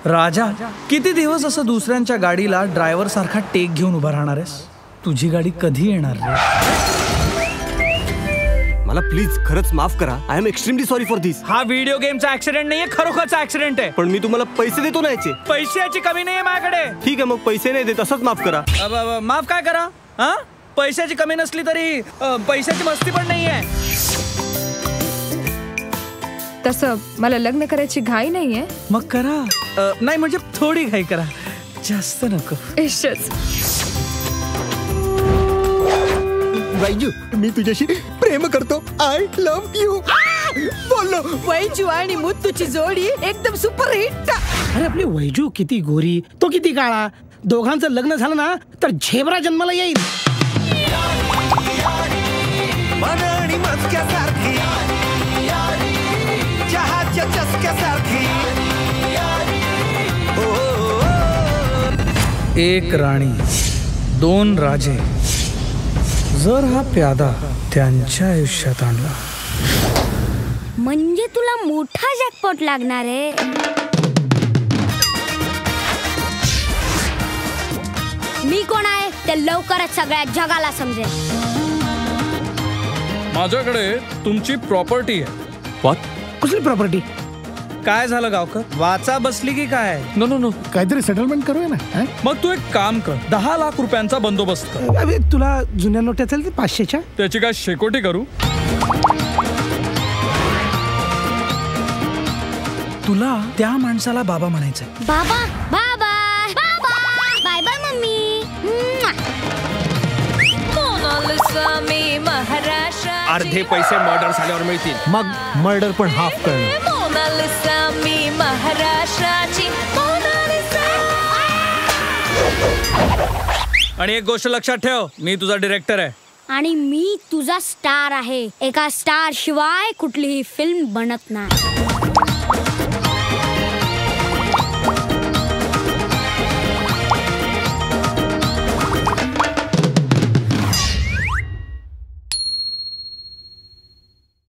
राजा, किती दिवस असं दुसऱ्यांच्या गाडीला ड्रायव्हर सारखा टेक घेऊन उभा राहणार आहेस? तुझी गाडी कधी येणार रे? मला प्लीज खरंच माफ करा. I am extremely sorry for this. हा व्हिडिओ गेमचा ऍक्सिडेंट नाहीये, खरोखरचा ऍक्सिडेंट आहे. पण मी तुम्हाला पैसे देतो ना याचे. पैशाची कमी नाहीये माझ्याकडे. ठीक आहे, मग पैसे नाही देत असंच माफ करा. माफ काय करा? हा, पैशाची कमी नसली तरी पैशाची मस्ती पण नाहीये. तसं मला लग्न करायची घाई नाहीये. मग करा. नाही म्हणजे थोडी घाई करा, जास्त नको. वैजू, मी तुझ्याशी प्रेम करतो. आय लव्ह यू बोललो. वैजू आणि मुत्तूची जोडी एकदम सुपर हिट. अरे आपली वैजू किती गोरी, तो किती काळा. दोघांचं लग्न झालं ना तर झेब्रा जन्माला येईल. एक राणी, दोन राजे. जर हा प्यादा त्यांच्या आयुष्यात आणला म्हणजे तुला मोठा जॅकपॉट लागणार आहे. मी कोण आहे ते लवकरच सगळ्या जगाला समजेल. माझ्याकडे तुमची प्रॉपर्टी आहे. What? कसली प्रॉपर्टी? काय झालं गावकर, वाचा बसली की काय? नो नो नो, काहीतरी सेटलमेंट करूया ना. मग तू एक काम कर, 10 लाख रुपयांचा बंदोबस्त कर. अरे तुला जुन्या नोट्या चालतील 500च्या? त्याची काय शेकोटी करू? तुला त्या माणसाला बाबा म्हणायचंय. बाबा बाबा बाबा, बाय बाय मम्मी. अर्धे पैसे मर्डर झाल्यावर मिळतील. मग मर्डर पण हाफ करणं. आणि एक गोष्ट लक्षात ठेव, मी तुझा डिरेक्टर आहे. आणि मी तुझा स्टार आहे. एका स्टार शिवाय कुठलीही फिल्म बनत नाही.